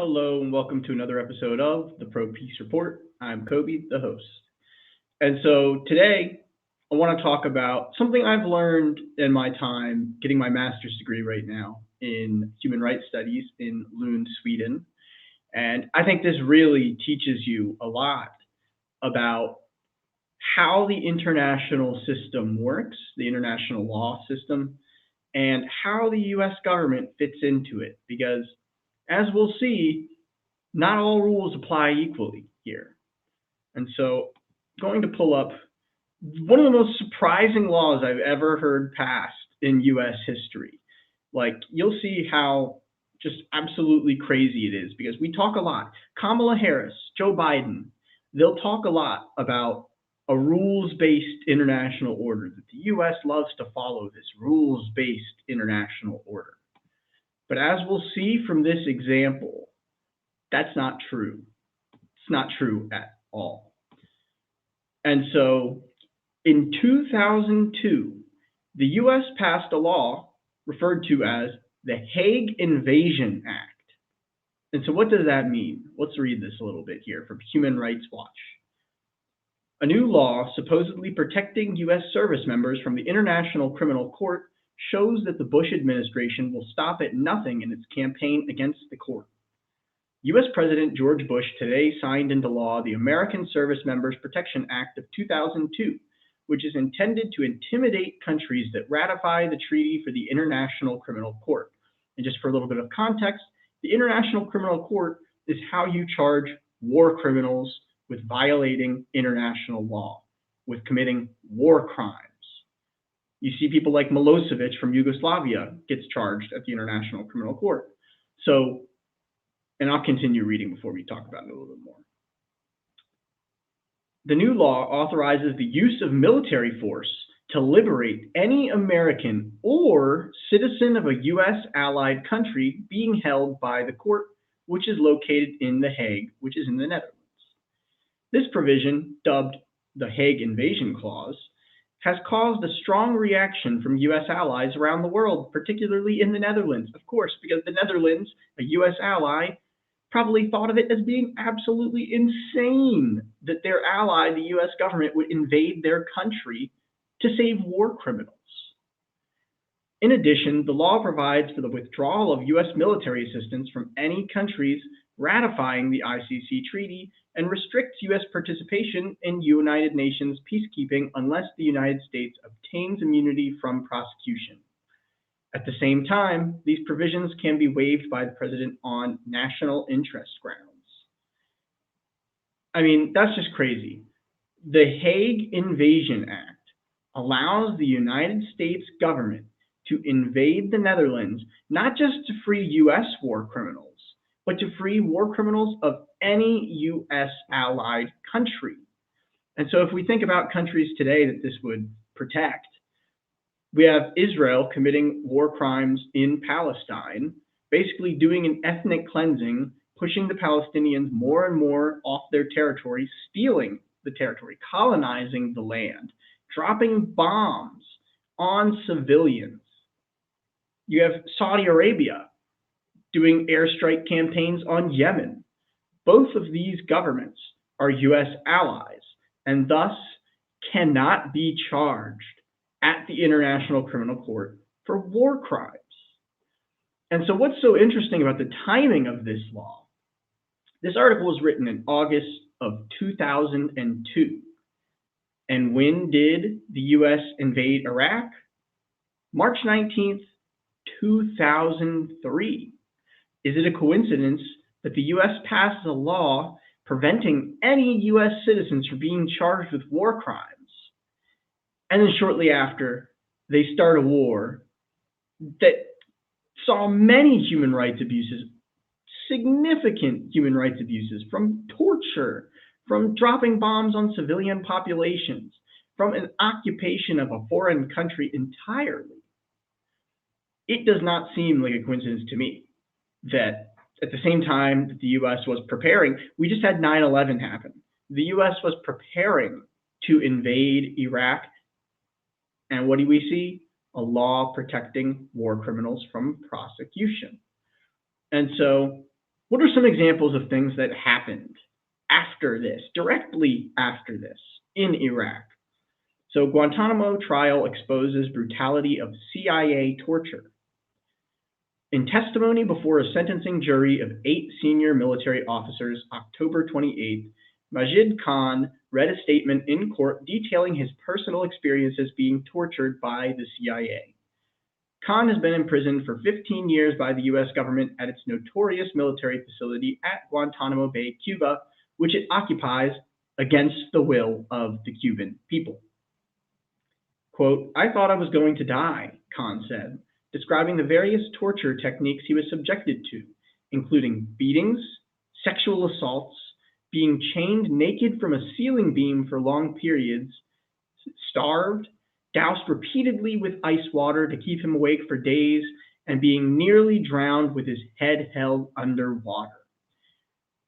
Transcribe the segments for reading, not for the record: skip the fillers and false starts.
Hello and welcome to another episode of the Pro Peace Report. I'm Kobe, the host. And so today I want to talk about something I've learned in my time getting my master's degree right now in human rights studies in Lund, Sweden. And I think this really teaches you a lot about how the international system works, the international law system, and how the US government fits into it. Because as we'll see, not all rules apply equally here. And so, going to pull up one of the most surprising laws I've ever heard passed in US history. Like, you'll see how just absolutely crazy it is because we talk a lot. Kamala Harris, Joe Biden, they'll talk a lot about a rules based international order, that the US loves to follow this rules based international order. But as we'll see from this example, that's not true. It's not true at all. And so in 2002, the US passed a law referred to as the Hague Invasion Act. And so what does that mean? Let's read this a little bit here from Human Rights Watch. A new law supposedly protecting US service members from the International Criminal Court shows that the Bush administration will stop at nothing in its campaign against the court. US President George Bush today signed into law the American Service Members Protection Act of 2002, which is intended to intimidate countries that ratify the treaty for the International Criminal Court. And just for a little bit of context, the International Criminal Court is how you charge war criminals with violating international law, with committing war crimes. You see people like Milosevic from Yugoslavia gets charged at the International Criminal Court. So, and I'll continue reading before we talk about it a little bit more. The new law authorizes the use of military force to liberate any American or citizen of a U.S. allied country being held by the court, which is located in The Hague, which is in the Netherlands. This provision, dubbed the Hague Invasion Clause, has caused a strong reaction from U.S. allies around the world, particularly in the Netherlands, of course, because the Netherlands, a U.S. ally, probably thought of it as being absolutely insane that their ally, the U.S. government, would invade their country to save war criminals. In addition, the law provides for the withdrawal of U.S. military assistance from any countries ratifying the ICC treaty and restricts U.S. participation in United Nations peacekeeping unless the United States obtains immunity from prosecution. At the same time, these provisions can be waived by the president on national interest grounds. I mean, that's just crazy. The Hague Invasion Act allows the United States government to invade the Netherlands, not just to free U.S. war criminals, but to free war criminals of any U.S. allied country. And so if we think about countries today that this would protect, we have Israel committing war crimes in Palestine, basically doing an ethnic cleansing, pushing the Palestinians more and more off their territory, stealing the territory, colonizing the land, dropping bombs on civilians. You have Saudi Arabia doing airstrike campaigns on Yemen. Both of these governments are U.S. allies and thus cannot be charged at the International Criminal Court for war crimes. And so what's so interesting about the timing of this law? This article was written in August of 2002. And when did the U.S. invade Iraq? March 19th, 2003. Is it a coincidence that the U.S. passes a law preventing any U.S. citizens from being charged with war crimes? And then shortly after, they start a war that saw many human rights abuses, significant human rights abuses, from torture, from dropping bombs on civilian populations, from an occupation of a foreign country entirely. It does not seem like a coincidence to me that at the same time that the U.S. was preparing, we just had 9/11 happen. The U.S. was preparing to invade Iraq. And what do we see? A law protecting war criminals from prosecution. And so What are some examples of things that happened after this, directly after this, in Iraq? So Guantanamo trial exposes brutality of CIA torture. In testimony before a sentencing jury of 8 senior military officers, October 28th, Majid Khan read a statement in court detailing his personal experiences being tortured by the CIA. Khan has been imprisoned for 15 years by the U.S. government at its notorious military facility at Guantanamo Bay, Cuba, which it occupies against the will of the Cuban people. Quote, "I thought I was going to die," Khan said, describing the various torture techniques he was subjected to, including beatings, sexual assaults, being chained naked from a ceiling beam for long periods, starved, doused repeatedly with ice water to keep him awake for days, and being nearly drowned with his head held underwater.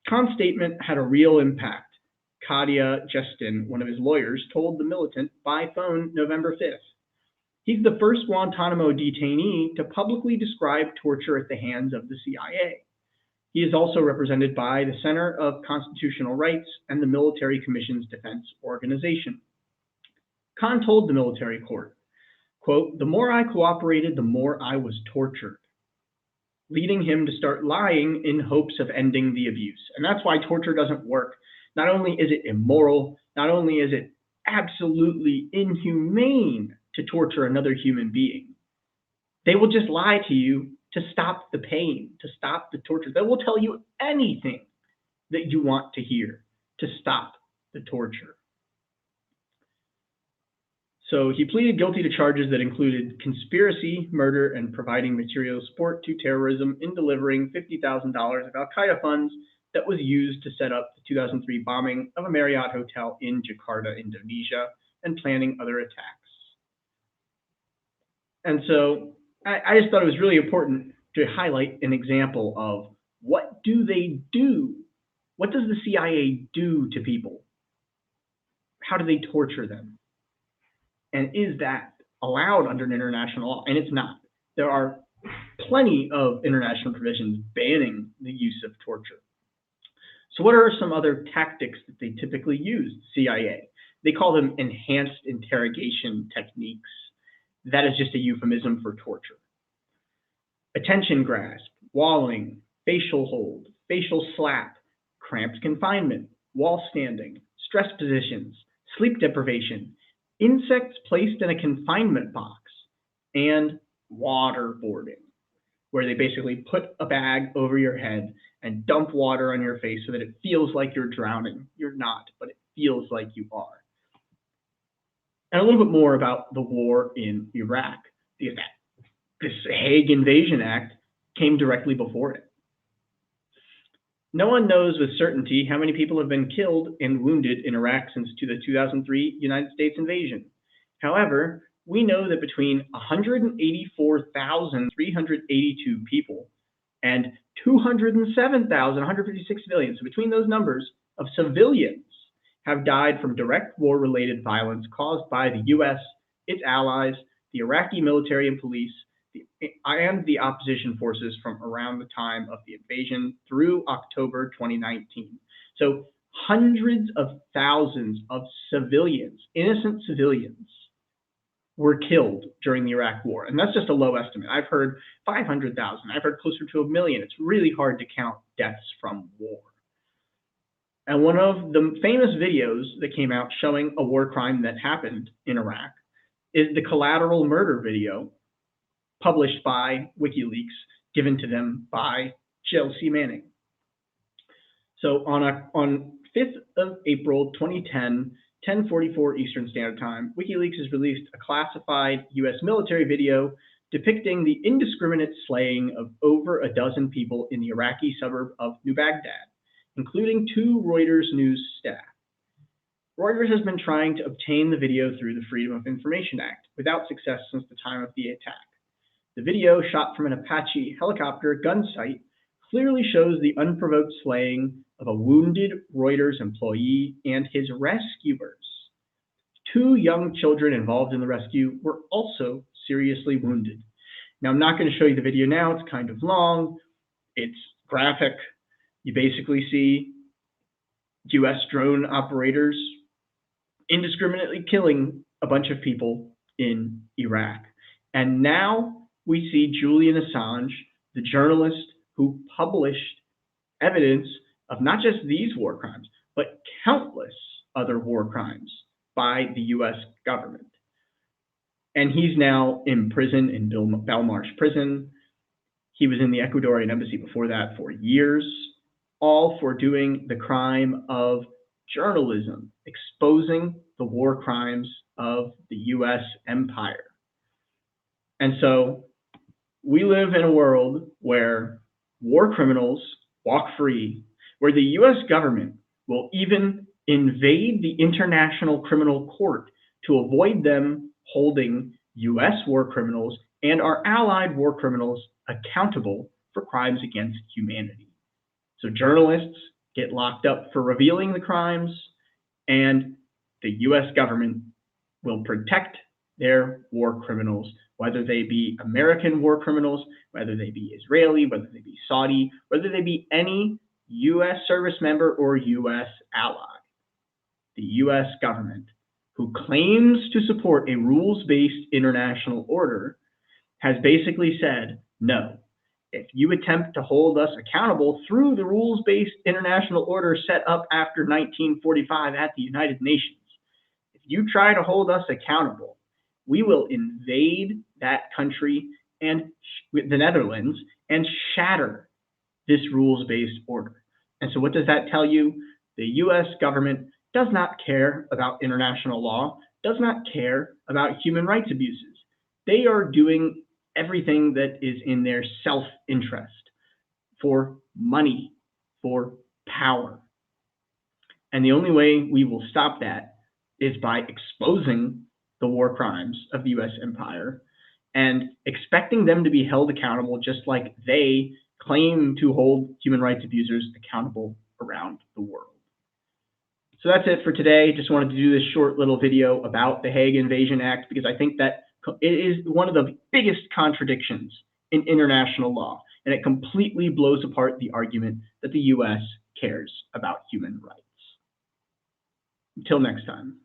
Khan's statement had a real impact. Kadia Justin, one of his lawyers, told the militant by phone November 5th. He's the first Guantanamo detainee to publicly describe torture at the hands of the CIA. He is also represented by the Center of Constitutional Rights and the Military Commission's Defense Organization. Khan told the military court, quote, "The more I cooperated, the more I was tortured," leading him to start lying in hopes of ending the abuse. And that's why torture doesn't work. Not only is it immoral, not only is it absolutely inhumane to torture another human being, they will just lie to you to stop the pain, to stop the torture. They will tell you anything that you want to hear to stop the torture. So he pleaded guilty to charges that included conspiracy, murder, and providing material support to terrorism in delivering $50,000 of al-Qaeda funds that was used to set up the 2003 bombing of a Marriott hotel in Jakarta, Indonesia, and planning other attacks. And so I just thought it was really important to highlight an example of what do they do? What does the CIA do to people? How do they torture them? And is that allowed under international law? And it's not. There are plenty of international provisions banning the use of torture. So what are some other tactics that they typically use, CIA? They call them enhanced interrogation techniques. That is just a euphemism for torture. Attention grasp, walling, facial hold, facial slap, cramped confinement, wall standing, stress positions, sleep deprivation, insects placed in a confinement box, and waterboarding, where they basically put a bag over your head and dump water on your face so that it feels like you're drowning. You're not, but it feels like you are. And a little bit more about the war in Iraq. This Hague Invasion Act came directly before it. No one knows with certainty how many people have been killed and wounded in Iraq since the 2003 United States invasion. However, we know that between 184,382 people and 207,156 civilians, so between those numbers of civilians, have died from direct war-related violence caused by the U.S., its allies, the Iraqi military and police, and the opposition forces from around the time of the invasion through October 2019. So hundreds of thousands of civilians, innocent civilians, were killed during the Iraq War. And that's just a low estimate. I've heard 500,000. I've heard closer to 1 million. It's really hard to count deaths from war. And one of the famous videos that came out showing a war crime that happened in Iraq is the Collateral Murder video published by WikiLeaks, given to them by Chelsea Manning. So on 5th of April 2010, 10:44 Eastern Standard Time, WikiLeaks has released a classified U.S. military video depicting the indiscriminate slaying of over a dozen people in the Iraqi suburb of New Baghdad, including 2 Reuters news staff. Reuters has been trying to obtain the video through the Freedom of Information Act without success since the time of the attack. The video, shot from an Apache helicopter gun site, clearly shows the unprovoked slaying of a wounded Reuters employee and his rescuers. 2 young children involved in the rescue were also seriously wounded. Now, I'm not going to show you the video now. It's kind of long. It's graphic. You basically see US drone operators indiscriminately killing a bunch of people in Iraq. And now we see Julian Assange, the journalist who published evidence of not just these war crimes, but countless other war crimes by the US government. And he's now in prison in Belmarsh prison. He was in the Ecuadorian embassy before that for years, all for doing the crime of journalism, exposing the war crimes of the US empire. And so we live in a world where war criminals walk free, where the US government will even invade the International Criminal Court to avoid them holding US war criminals and our allied war criminals accountable for crimes against humanity. So journalists get locked up for revealing the crimes, and the US government will protect their war criminals, whether they be American war criminals, whether they be Israeli, whether they be Saudi, whether they be any US service member or US ally. The US government, who claims to support a rules-based international order, has basically said, no, if you attempt to hold us accountable through the rules-based international order set up after 1945 at the United Nations, if you try to hold us accountable, we will invade that country and the Netherlands and shatter this rules-based order. And so what does that tell you? The US government does not care about international law, does not care about human rights abuses. They are doing everything that is in their self-interest for money, for power. And the only way we will stop that is by exposing the war crimes of the US empire and expecting them to be held accountable just like they claim to hold human rights abusers accountable around the world. So that's it for today. Just wanted to do this short little video about the Hague Invasion Act because I think that it is one of the biggest contradictions in international law, and it completely blows apart the argument that the US cares about human rights. Until next time.